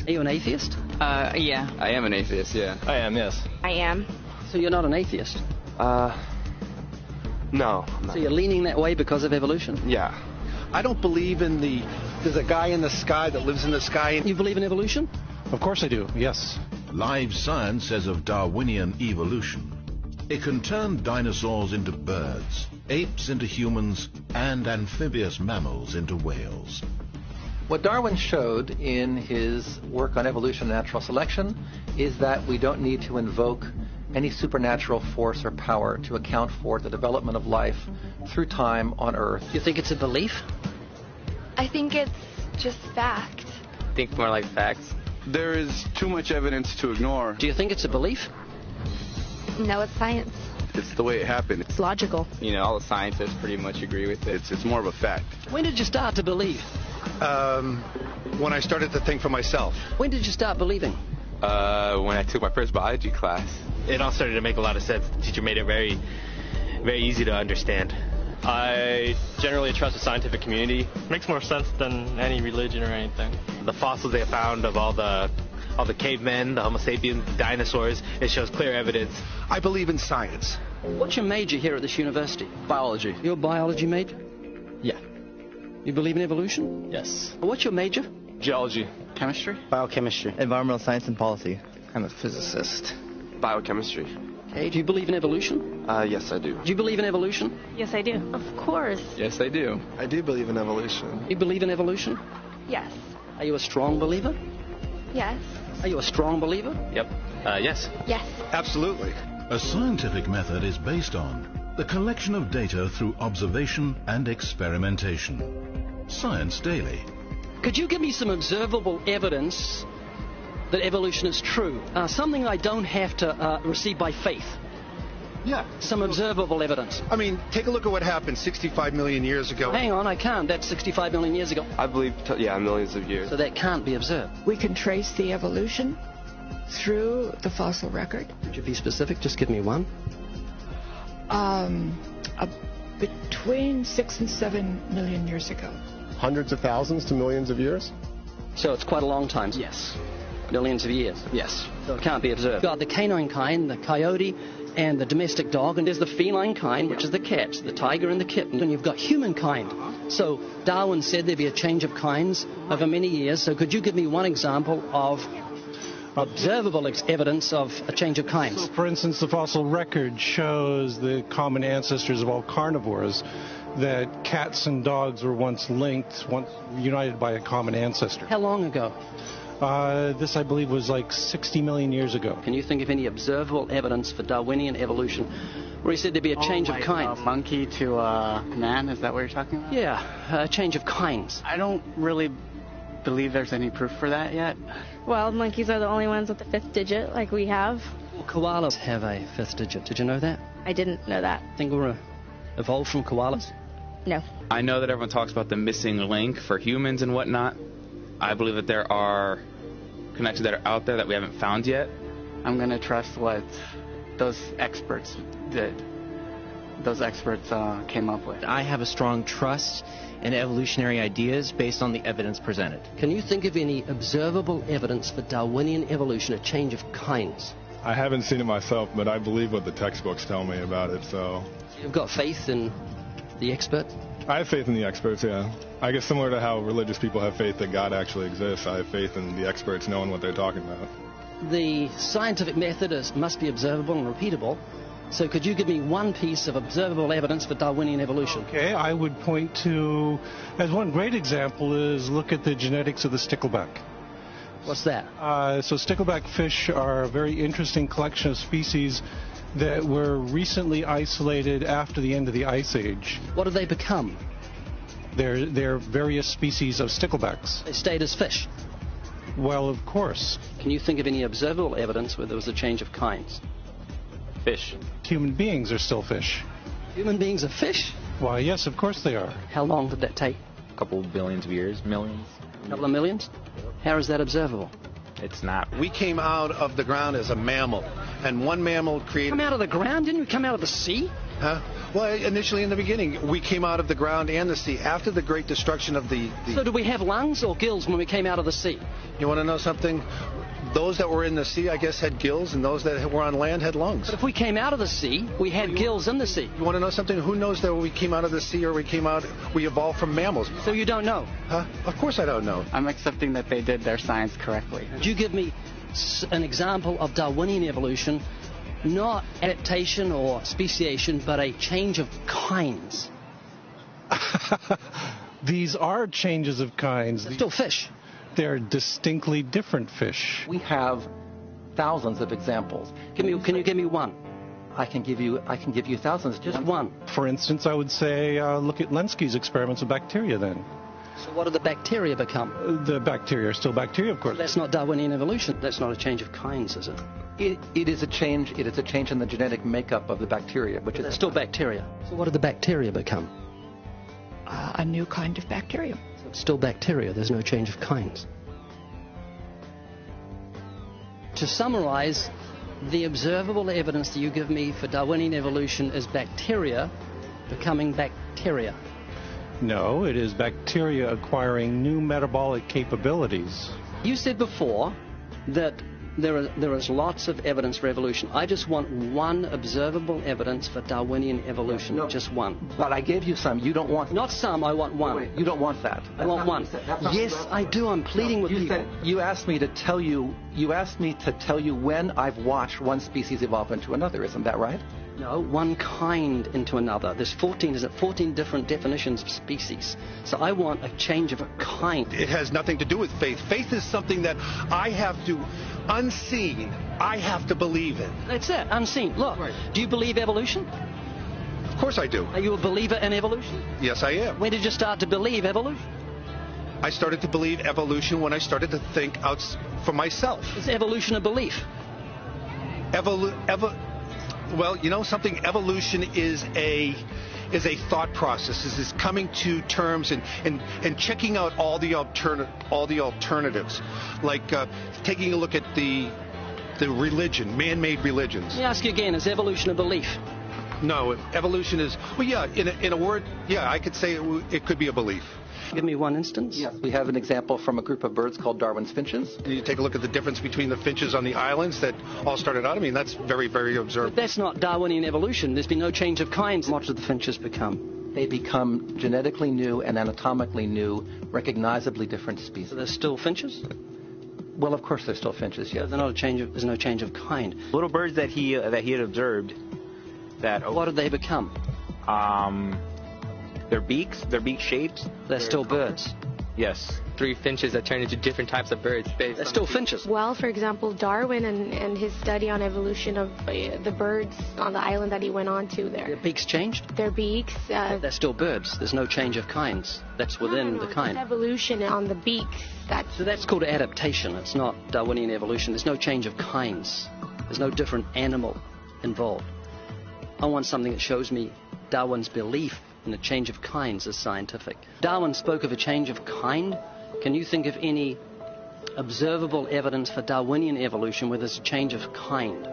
Are you an atheist? Yeah. I am an atheist, yeah. I am, yes. I am. So you're not an atheist? No. So you're leaning that way because of evolution? Yeah. I don't believe in there's a guy in the sky that lives in the sky. You believe in evolution? Of course I do, yes. Live science says of Darwinian evolution, it can turn dinosaurs into birds, apes into humans, and amphibious mammals into whales. What Darwin showed in his work on evolution and natural selection is that we don't need to invoke any supernatural force or power to account for the development of life through time on Earth. You think it's a belief? I think it's just fact. I think more like facts. There is too much evidence to ignore. Do you think it's a belief? No, it's science. It's the way it happened. It's logical. You know, all the scientists pretty much agree with it. It's more of a fact. When did you start to believe? When I started to think for myself. When did you start believing? When I took my first biology class. It all started to make a lot of sense. The teacher made it very, very easy to understand. I generally trust the scientific community. Makes more sense than any religion or anything. The fossils they found of all the cavemen, the Homo sapiens, dinosaurs, it shows clear evidence. I believe in science. What's your major here at this university? Biology. You're a biology major? Yeah. You believe in evolution? Yes. What's your major? Geology. Chemistry? Biochemistry. Environmental science and policy. I'm a physicist. Biochemistry. Okay, do you believe in evolution? Yes, I do. Do you believe in evolution? Yes, I do. Of course. Yes, I do. I do believe in evolution. You believe in evolution? Yes. Are you a strong believer? Yes. Are you a strong believer? Yep. Yes. Yes. Absolutely. A scientific method is based on the collection of data through observation and experimentation. Science Daily. Could you give me some observable evidence that evolution is true? Something I don't have to receive by faith. Yeah. Some observable evidence. I mean, take a look at what happened 65 million years ago. Hang on, I can't. That's 65 million years ago. I believe, millions of years. So that can't be observed. We can trace the evolution through the fossil record. Could you be specific? Just give me one. Between 6 and 7 million years ago. Hundreds of thousands to millions of years? So it's quite a long time. Yes. Millions of years. Yes. So it can't be observed. You've got the canine kind, the coyote, and the domestic dog, and there's the feline kind, which is the cat, the tiger and the kitten, and you've got humankind. So Darwin said there'd be a change of kinds over many years. So could you give me one example of observable evidence of a change of kinds? So, for instance, the fossil record shows the common ancestors of all carnivores, that cats and dogs were once linked, once united by a common ancestor. How long ago? This, I believe, was like 60 million years ago. Can you think of any observable evidence for Darwinian evolution where he said there'd be a change of kinds? Monkey to man, is that what you're talking about? Yeah, a change of kinds. I don't really believe there's any proof for that yet. Well, monkeys are the only ones with the 5th digit, like we have. Well, koalas have a 5th digit. Did you know that? I didn't know that. Think we're evolved from koalas? No. I know that everyone talks about the missing link for humans and whatnot. I believe that there are connections that are out there that we haven't found yet. I'm going to trust what those experts did. Those experts came up with. I have a strong trust in evolutionary ideas based on the evidence presented. Can you think of any observable evidence for Darwinian evolution, a change of kinds? I haven't seen it myself, but I believe what the textbooks tell me about it, so... You've got faith in the experts? I have faith in the experts, yeah. I guess similar to how religious people have faith that God actually exists, I have faith in the experts knowing what they're talking about. The scientific method must be observable and repeatable. So could you give me one piece of observable evidence for Darwinian evolution? Okay, I would point to, as one great example is look at the genetics of the stickleback. What's that? So stickleback fish are a very interesting collection of species that were recently isolated after the end of the Ice Age. What have they become? They're various species of sticklebacks. They stayed as fish? Well, of course. Can you think of any observable evidence where there was a change of kinds? Fish. Human beings are still fish. Human beings are fish? Why, yes, of course they are. How long did that take? A couple billions of years, millions. A couple of millions? How is that observable? It's not. We came out of the ground as a mammal, and one mammal created... Come out of the ground? Didn't we come out of the sea? Huh? Well, initially in the beginning, we came out of the ground and the sea. After the great destruction of the... So do we have lungs or gills when we came out of the sea? You want to know something? Those that were in the sea, I guess, had gills, and those that were on land had lungs. But if we came out of the sea, we had gills in the sea. You want to know something? Who knows that we came out of the sea or we evolved from mammals? So you don't know? Huh? Of course I don't know. I'm accepting that they did their science correctly. Could you give me an example of Darwinian evolution, not adaptation or speciation, but a change of kinds? These are changes of kinds. They're still fish. They're distinctly different fish. We have thousands of examples. Can you give me one? I can give you thousands. Just one. For instance, I would say look at Lenski's experiments with bacteria then. So what did the bacteria become? The bacteria are still bacteria, of course. So that's not Darwinian evolution. That's not a change of kinds, is it? It is a change. It is a change in the genetic makeup of the bacteria, which is still bacteria. So what did the bacteria become? A new kind of bacterium. So it's still bacteria. There's no change of kinds. To summarize, the observable evidence that you give me for Darwinian evolution is bacteria becoming bacteria. No, it is bacteria acquiring new metabolic capabilities. You said before that there is lots of evidence for evolution. I just want one observable evidence for Darwinian evolution. No, just one. But I gave you some. You don't want... Not some, I want one. Wait, you don't want that. I want one. Yes, I do. I'm pleading with you. You asked me to tell you when I've watched one species evolve into another. Isn't that right? No, one kind into another. There's 14 different definitions of species. So I want a change of a kind. It has nothing to do with faith. Faith is something that I have to, unseen, I have to believe in. That's it, unseen. Look, do you believe evolution? Of course I do. Are you a believer in evolution? Yes, I am. When did you start to believe evolution? I started to believe evolution when I started to think out for myself. Is evolution a belief? Well, you know something? Evolution is a thought process. Is coming to terms and checking out all the alternatives, like taking a look at the religion, man-made religions. Let me ask you again: is evolution a belief? No, evolution is, well, yeah. In a word, yeah, I could say it could be a belief. Give me one instance. Yes, we have an example from a group of birds called Darwin's finches. You take a look at the difference between the finches on the islands that all started out. I mean, that's very, very observable. But that's not Darwinian evolution. There's been no change of kinds. What did the finches become? They become genetically new and anatomically new, recognizably different species. So they're still finches? Well, of course they're still finches, yes. They're not there's no change of kind. Little birds that he had observed. What did they become? Their beak shapes. They're still birds. Yes. 3 finches that turn into different types of birds. They're still finches. Well, for example, Darwin and his study on evolution of the birds on the island that he went on to there. Their beaks changed? Their beaks. They're still birds. There's no change of kinds. That's within the kind. Evolution on the beaks. So that's called adaptation. It's not Darwinian evolution. There's no change of kinds. There's no different animal involved. I want something that shows me Darwin's belief in a change of kinds is scientific. Darwin spoke of a change of kind. Can you think of any observable evidence for Darwinian evolution where there's a change of kind?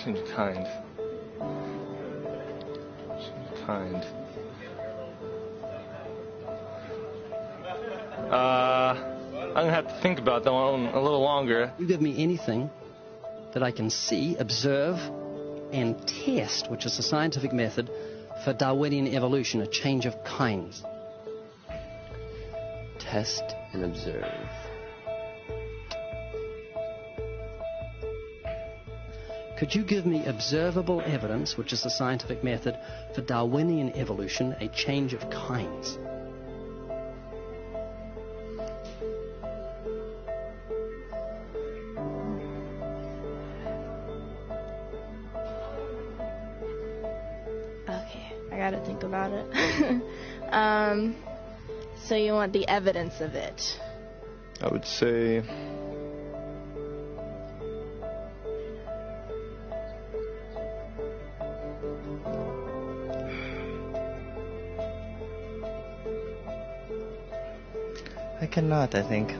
Change of kind. I'm going to have to think about that one a little longer. You give me anything that I can see, observe, and test, which is the scientific method for Darwinian evolution, a change of kinds. Test and observe. Could you give me observable evidence, which is the scientific method for Darwinian evolution, a change of kinds? I gotta think about it. So you want the evidence of it? I would say... I cannot, I think.